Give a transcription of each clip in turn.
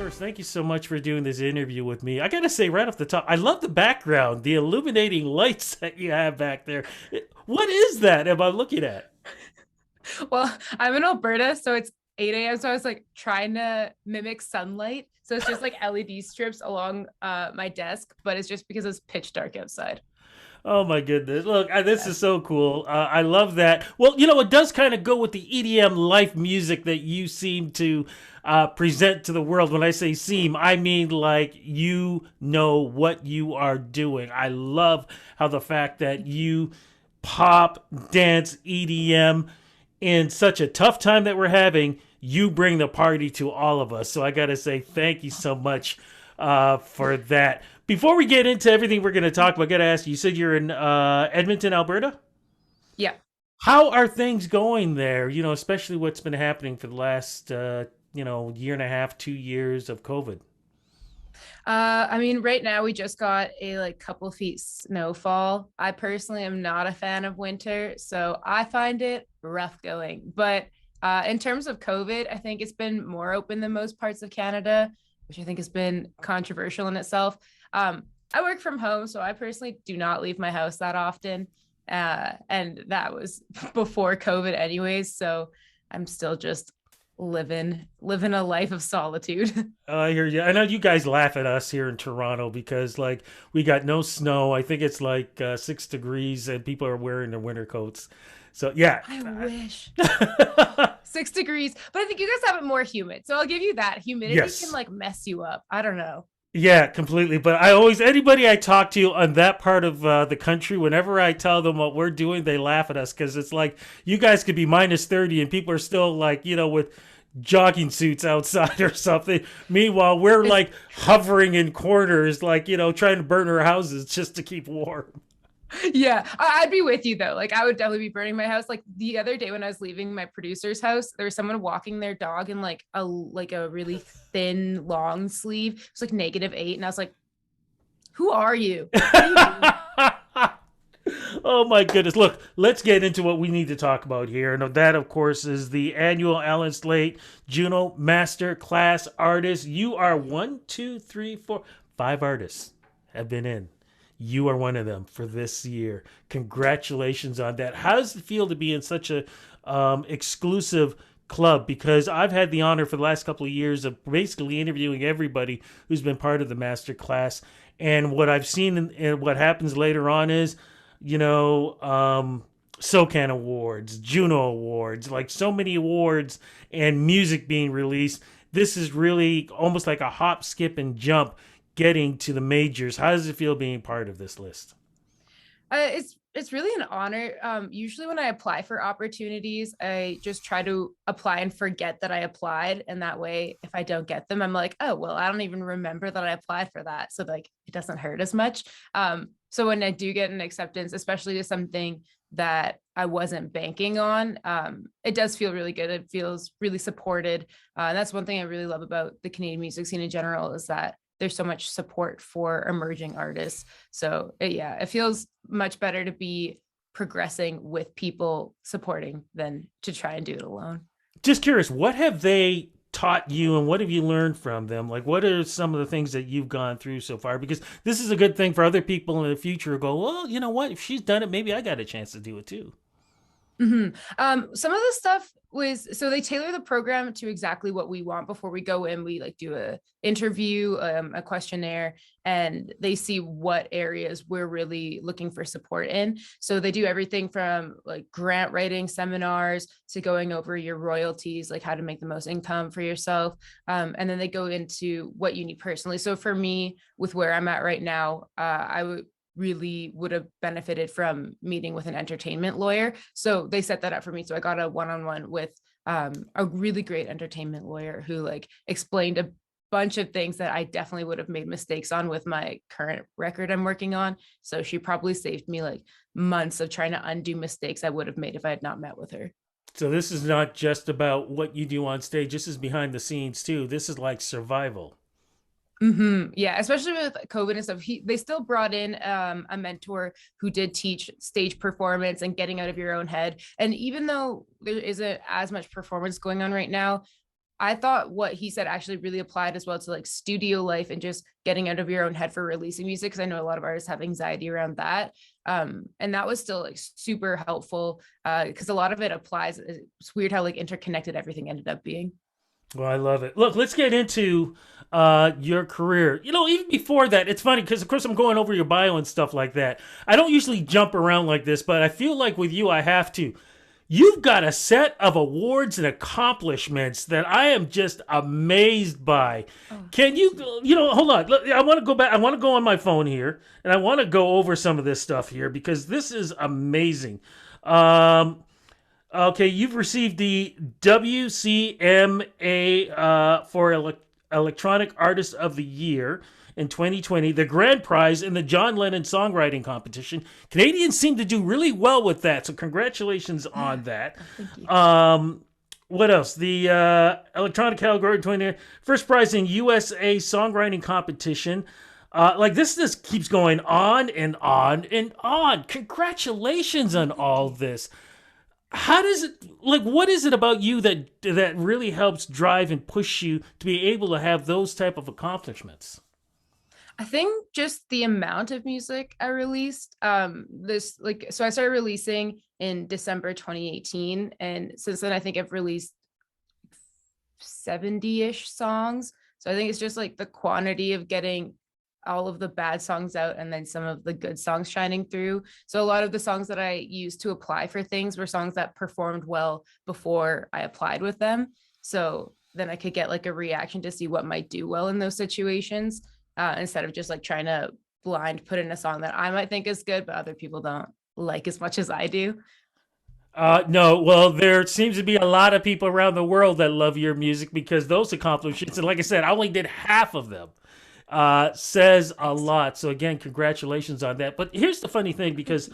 course. Thank you so much for doing this interview with me. I got to say right off the top, I love the background, the illuminating lights that you have back there. What is that am I looking at? Well, I'm in Alberta, so it's 8 a.m. So I was like trying to mimic sunlight. So it's just like LED strips along my desk, but it's just because it's pitch dark outside. Oh my goodness. Look, this Yeah. is so cool. I love that. Well, it does kind of go with the EDM life music that you seem to present to the world. When I say seem, I mean like you know what you are doing. I love how the fact that you pop, dance, EDM in such a tough time that we're having, you bring the party to all of us. So I got to say thank you so much for that. Before we get into everything we're going to talk about, I got to ask you, you said you're in Edmonton, Alberta? Yeah. How are things going there? Especially what's been happening for the last, year and a half, 2 years of COVID. I mean, right now we just got a like couple feet snowfall. I personally am not a fan of winter, so I find it rough going. But in terms of COVID, I think it's been more open than most parts of Canada, which I think has been controversial in itself. I work from home, so I personally do not leave my house that often. And that was before COVID anyways, so I'm still just living a life of solitude. I hear you. I know you guys laugh at us here in Toronto because, like, we got no snow. I think it's like 6 degrees and people are wearing their winter coats. So, yeah. I wish. 6 degrees, but I think you guys have it more humid. So I'll give you that. Humidity can Yes. like mess you up. I don't know. Yeah, completely. But anybody I talk to on that part of the country, whenever I tell them what we're doing, they laugh at us because it's like you guys could be minus 30 and people are still like, with jogging suits outside or something. Meanwhile, we're It's like hovering in corners, like, trying to burn our houses just to keep warm. yeah, I'd be with you though. Like I would definitely be burning my house. Like the other day when I was leaving my producer's house, there was someone walking their dog in like a really thin long sleeve. It's like -8, and I was like, "Who are you? What are you doing?" Oh my goodness. Look, let's get into what we need to talk about here. And that, of course, is the annual Allan Slaight JUNO Master Class Artist. You are one, two, three, four, five artists have been in. You are one of them for this year. Congratulations on that. How does it feel to be in such a exclusive club? Because I've had the honor for the last couple of years of basically interviewing everybody who's been part of the master class. And what I've seen and what happens later on is, SOCAN Awards, Juno Awards, like so many awards and music being released. This is really almost like a hop, skip, and jump getting to the majors. How does it feel being part of this list? It's really an honor. Usually when I apply for opportunities, I just try to apply and forget that I applied, and that way, if I don't get them, I'm like, oh well, I don't even remember that I applied for that, so like it doesn't hurt as much. So when I do get an acceptance, especially to something that I wasn't banking on, it does feel really good. It feels really supported, and that's one thing I really love about the Canadian music scene in general is that there's so much support for emerging artists. So yeah, it feels much better to be progressing with people supporting than to try and do it alone. Just curious, what have they taught you and what have you learned from them? Like, what are some of the things that you've gone through so far? Because this is a good thing for other people in the future who go, well, you know what? If she's done it, maybe I got a chance to do it too. Some of the stuff was so they tailor the program to exactly what we want before we go in. We like do a interview, a questionnaire, and they see what areas we're really looking for support in. So they do everything from like grant writing seminars to going over your royalties, like how to make the most income for yourself. And then they go into what you need personally. So for me, with where I'm at right now, I would have benefited from meeting with an entertainment lawyer. So they set that up for me. So I got a one-on-one with a really great entertainment lawyer who like explained a bunch of things that I definitely would have made mistakes on with my current record I'm working on. So she probably saved me like months of trying to undo mistakes I would have made if I had not met with her. So this is not just about what you do on stage. This is behind the scenes too. This is like survival. Yeah, especially with COVID and stuff. They still brought in a mentor who did teach stage performance and getting out of your own head. And even though there isn't as much performance going on right now, I thought what he said actually really applied as well to like studio life and just getting out of your own head for releasing music. Cause I know a lot of artists have anxiety around that. And that was still like super helpful. Cause a lot of it applies. It's weird how like interconnected everything ended up being. Well, I love it. Look, let's get into your career. You know, even before that, it's funny because, of course, I'm going over your bio and stuff like that. I don't usually jump around like this, but I feel like with you, I have to. You've got a set of awards and accomplishments that I am just amazed by. Oh, Can you know, hold on. Look, I want to go back. I want to go on my phone here and I want to go over some of this stuff here because this is amazing. Um, Okay, you've received the WCMA for Electronic Artist of the Year in 2020, the grand prize in the John Lennon Songwriting Competition. Canadians seem to do really well with that, so congratulations on that. thank you. What else? The electronic category 20, first prize in USA Songwriting Competition. Like this just keeps going on and on and on. Congratulations on all this. How does it, like, what is it about you that really helps drive and push you to be able to have those type of accomplishments? I think just the amount of music I released, this like, so I started releasing in December 2018. And since then, I think I've released 70-ish songs. So I think it's just like the quantity of getting all of the bad songs out and then some of the good songs shining through. So a lot of the songs that I used to apply for things were songs that performed well before I applied with them. So then I could get like a reaction to see what might do well in those situations, instead of just like trying to blind put in a song that I might think is good, but other people don't like as much as I do. No, well, there seems to be a lot of people around the world that love your music because those accomplishments, and like I said, I only did half of them. Says a lot. So again, congratulations on that. But here's the funny thing, because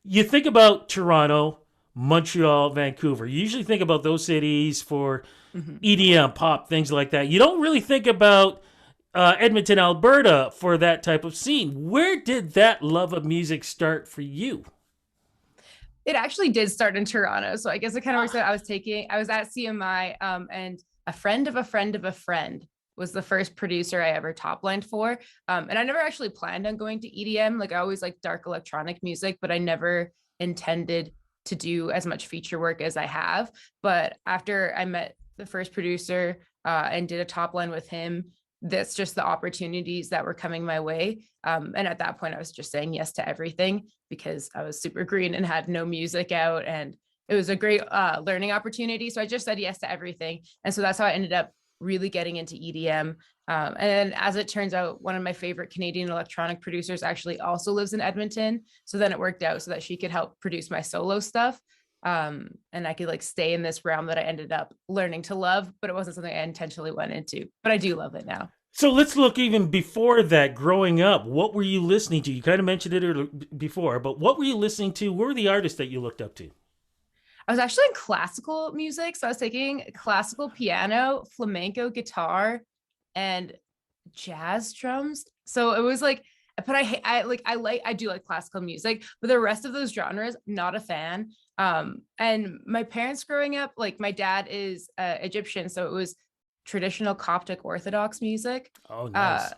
you think about Toronto, Montreal, Vancouver. You usually think about those cities for Mhm. EDM, pop, things like that. You don't really think about Edmonton, Alberta for that type of scene. Where did that love of music start for you? It actually did start in Toronto. So I guess it kind of works out. I was at CMI, and a friend of a friend of a friend was the first producer I ever top lined for. And I never actually planned on going to EDM. Like I always like dark electronic music, but I never intended to do as much feature work as I have. But after I met the first producer, and did a top line with him, that's just the opportunities that were coming my way. And at that point, I was just saying yes to everything because I was super green and had no music out. And it was a great learning opportunity. So I just said yes to everything. And so that's how I ended up really getting into EDM. And as it turns out, one of my favorite Canadian electronic producers actually also lives in Edmonton. So then it worked out so that she could help produce my solo stuff. And I could like stay in this realm that I ended up learning to love, but it wasn't something I intentionally went into, but I do love it now. So let's look even before that. Growing up, what were you listening to? You kind of mentioned it before, but what were you listening to? What were the artists that you looked up to? I was actually in classical music. So I was taking classical piano, flamenco guitar, and jazz drums. So it was like, but I do like classical music, but the rest of those genres, not a fan. And my parents growing up, like my dad is Egyptian, so it was traditional Coptic Orthodox music. Oh, Uh, nice.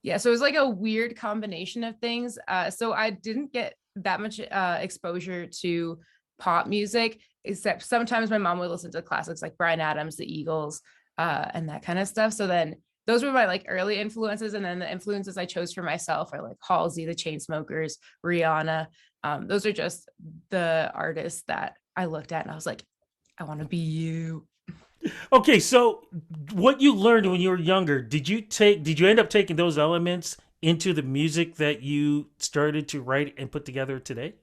yeah, so it was like a weird combination of things. So I didn't get that much exposure to pop music, except sometimes my mom would listen to classics like Bryan Adams, the Eagles, and that kind of stuff. So then those were my like early influences. And then the influences I chose for myself are like Halsey, the Chainsmokers, Rihanna. Those are just the artists that I looked at and I was like, I want to be you. Okay, so what you learned when you were younger, did you end up taking those elements into the music that you started to write and put together today?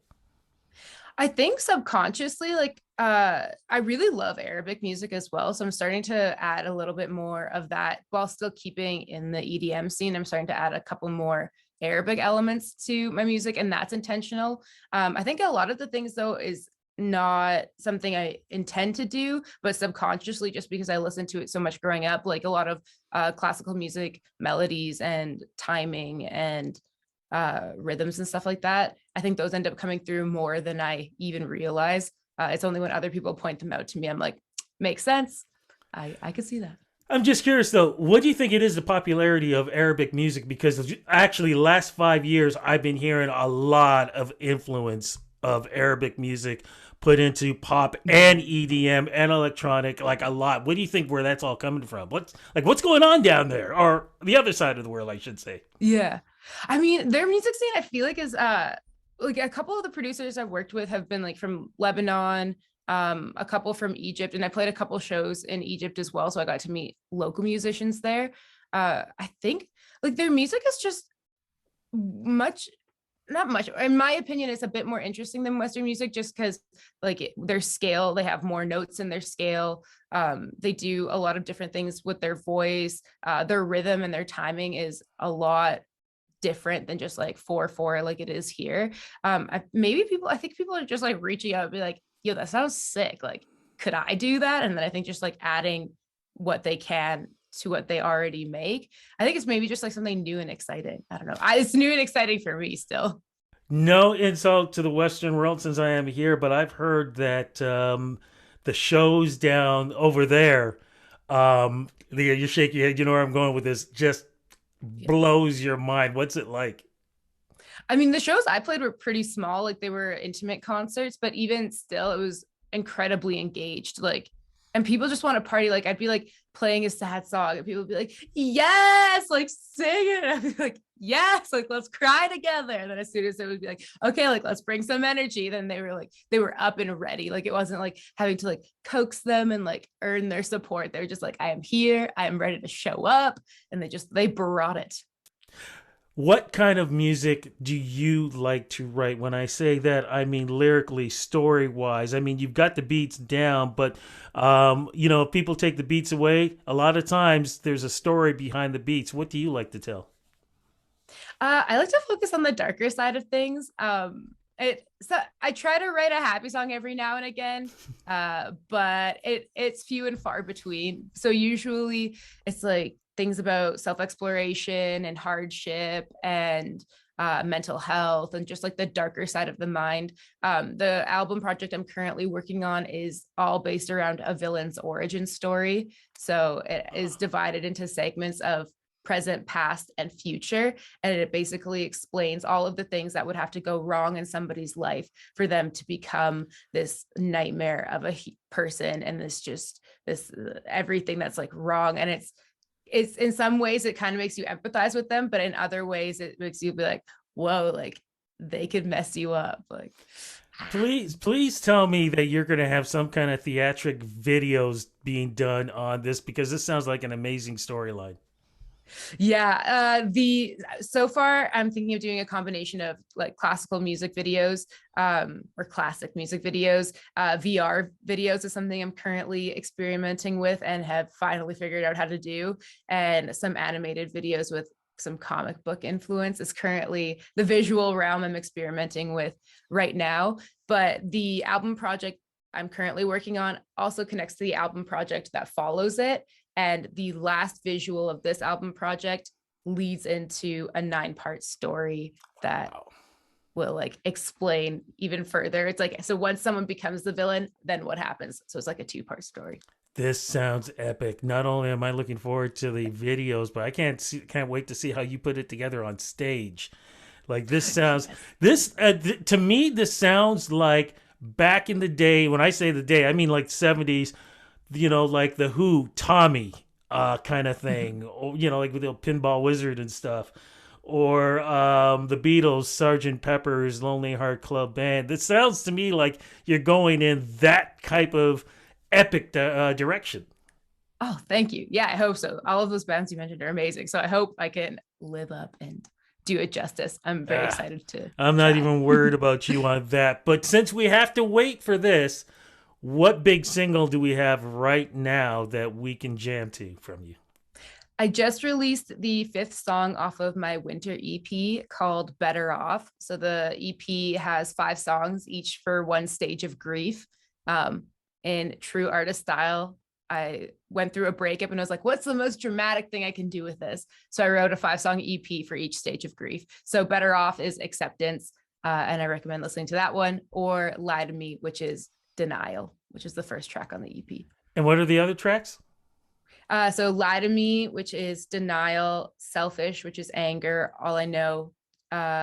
I think subconsciously, like I really love Arabic music as well. So I'm starting to add a little bit more of that while still keeping in the EDM scene. I'm starting to add a couple more Arabic elements to my music, and that's intentional. I think a lot of the things though is not something I intend to do, but subconsciously, just because I listened to it so much growing up, like a lot of classical music melodies and timing and rhythms and stuff like that. I think those end up coming through more than I even realize. It's only when other people point them out to me, I'm like, makes sense. I could see that. I'm just curious though, what do you think it is the popularity of Arabic music? Because actually, last 5 years, I've been hearing a lot of influence of Arabic music put into pop and EDM and electronic, like a lot. What do you think where that's all coming from? What's going on down there, or the other side of the world, I should say? Yeah. I mean, their music scene, I feel like is like a couple of the producers I've worked with have been like from Lebanon, a couple from Egypt, and I played a couple shows in Egypt as well. So I got to meet local musicians there. I think like their music is just much not much in my opinion, it's a bit more interesting than Western music just because like their scale, they have more notes in their scale. They do a lot of different things with their voice. Their rhythm and their timing is a lot different than just like 4/4 like it is here. I think people are just like reaching out and be like, yo, that sounds sick, like could I do that? And then I think just like adding what they can to what they already make. I think it's maybe just like something new and exciting. I don't know. It's new and exciting for me still. No insult to the Western world since I am here, but I've heard that the shows down over there, you shake your head, you know where I'm going with this, just Yeah. blows your mind. What's it like? I mean, the shows I played were pretty small, like they were intimate concerts, but even still, it was incredibly engaged. Like, and people just want to party. Like, I'd be like playing a sad song, and people would be like, yes, like sing it. And I'd be like, yes, like let's cry together. And then as soon as it would be like, okay, like let's bring some energy, then they were up and ready. Like, it wasn't like having to like coax them and like earn their support. They were just like, I am here, I am ready to show up. And they brought it. What kind of music do you like to write? When I say that, I mean lyrically, story wise. I mean, you've got the beats down, but if people take the beats away, a lot of times there's a story behind the beats. What do you like to tell? I like to focus on the darker side of things. So I try to write a happy song every now and again, but it's few and far between. So usually it's like things about self-exploration and hardship and mental health and just like the darker side of the mind. The album project I'm currently working on is all based around a villain's origin story. So it is divided into segments of present, past, and future. And it basically explains all of the things that would have to go wrong in somebody's life for them to become this nightmare of a person. And this everything that's like wrong. And it's in some ways it kind of makes you empathize with them, but in other ways it makes you be like, whoa, like they could mess you up. Like, Please tell me that you're going to have some kind of theatric videos being done on this because this sounds like an amazing storyline. yeah, the so far I'm thinking of doing a combination of like classical music videos, or classic music videos. VR videos is something I'm currently experimenting with and have finally figured out how to do, and some animated videos with some comic book influence is currently the visual realm I'm experimenting with right now. But the album project I'm currently working on also connects to the album project that follows it. And the last visual of this album project leads into a 9-part story that will like explain even further. It's like, so once someone becomes the villain, then what happens? So it's like a 2-part story. This sounds epic. Not only am I looking forward to the videos, but I can't wait to see how you put it together on stage. Like this sounds to me this sounds like back in the day. When I say the day, I mean like 70s, like the Who, Tommy, kind of thing, or, like with the Pinball Wizard and stuff, or the Beatles, Sergeant Pepper's Lonely Heart Club Band. This sounds to me like you're going in that type of epic direction. Oh, thank you. Yeah, I hope so. All of those bands you mentioned are amazing. So I hope I can live up and do it justice. I'm very excited to I'm not try. even worried about you on that. But since we have to wait for this, what big single do we have right now that we can jam to from you? I just released the 5th song off of my winter EP called Better Off. So the EP has 5 songs, each for one stage of grief. In true artist style, I went through a breakup and I was like, what's the most dramatic thing I can do with this? So I wrote a 5-song EP for each stage of grief. So Better Off is acceptance. And I recommend listening to that one, or Lie to Me, which is Denial, which is the first track on the EP. And what are the other tracks? So lie to me, which is denial, selfish, which is anger, all I know,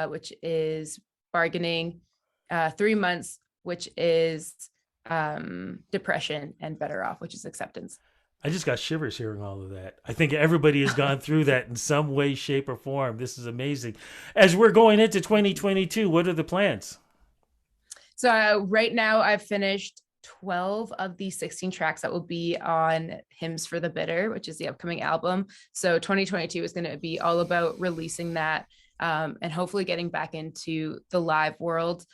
which is bargaining, 3 months, which is depression, and better off, which is acceptance. I just got shivers hearing all of that. I think everybody has gone through that in some way, shape, or form. This is amazing. As we're going into 2022, what are the plans? So right now I've finished 12 of the 16 tracks that will be on Hymns for the Bitter, which is the upcoming album. So 2022 is going to be all about releasing that, and hopefully getting back into the live world.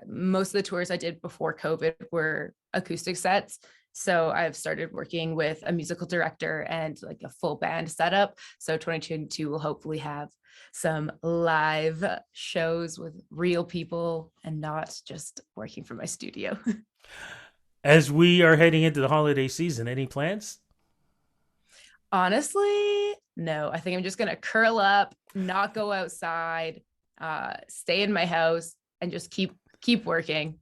Most of the tours I did before COVID were acoustic sets. So I've started working with a musical director and like a full band setup. So 2022 will hopefully have some live shows with real people and not just working from my studio. As we are heading into the holiday season, any plans? Honestly, no. I think I'm just gonna curl up, not go outside, stay in my house, and just keep working.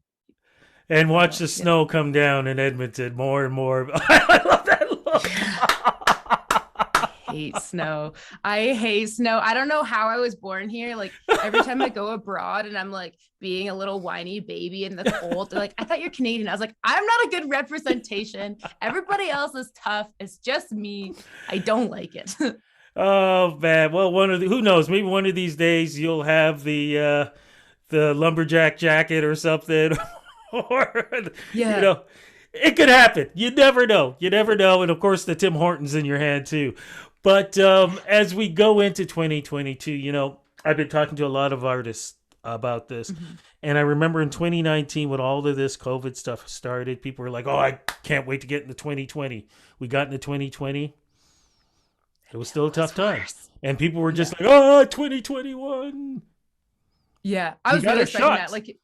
And I don't watch know. the Yeah. snow come down in Edmonton more and more. I love that look. Hate snow. I hate snow. I don't know how I was born here. Like every time I go abroad and I'm like being a little whiny baby in the cold, they're like, I thought you're Canadian. I was like, I'm not a good representation. Everybody else is tough. It's just me. I don't like it. Oh man. Well, who knows? Maybe one of these days you'll have the lumberjack jacket or something, or you Yeah. know, it could happen. You never know. You never know. And of course, the Tim Hortons in your hand too. But as we go into 2022, I've been talking to a lot of artists about this. Mhm. And I remember in 2019, when all of this COVID stuff started, people were like, oh, I can't wait to get into 2020. We got into 2020. It was still a It was tough time. worse. And people were Yeah. just like, oh, 2021. Yeah. I We was got really our expecting that. shots. Like,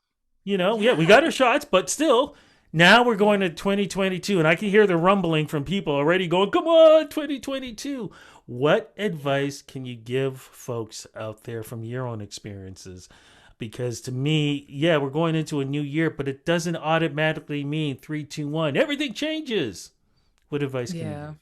Yeah, we yeah. got our shots, but still, now we're going to 2022, and I can hear the rumbling from people already going, come on, 2022. What advice can you give folks out there from your own experiences? Because to me, yeah, we're going into a new year, but it doesn't automatically mean 3, 2, 1. Everything changes. What advice can you Yeah. give?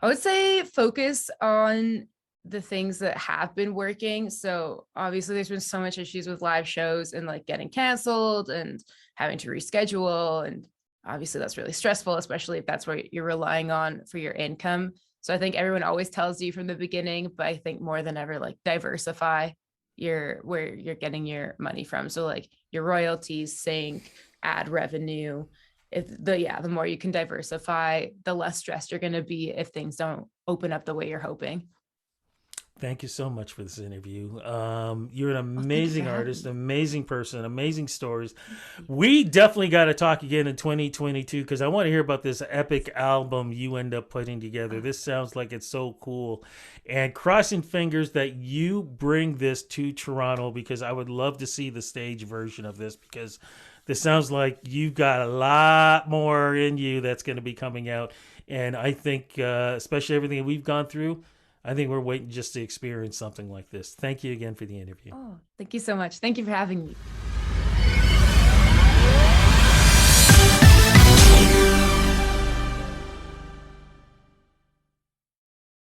I would say focus on the things that have been working. So obviously there's been so much issues with live shows and like getting canceled and having to reschedule. And obviously that's really stressful, especially if that's what you're relying on for your income. So I think everyone always tells you from the beginning, but I think more than ever, like diversify your where you're getting your money from. So like your royalties, sync, ad revenue, the more you can diversify, the less stressed you're going to be if things don't open up the way you're hoping. Thank you so much for this interview. You're an Oh, thank you for amazing having artist, me. amazing person, amazing stories. Thank you. We definitely got to talk again in 2022 because I want to hear about this epic album you end up putting together. Oh, This sounds like it's so cool. And crossing fingers that you bring this to Toronto because I would love to see the stage version of this because this sounds like you've got a lot more in you that's going to be coming out. And I think, especially everything we've gone through, I think we're waiting just to experience something like this. Thank you again for the interview. oh, thank you so much. Thank you for having me.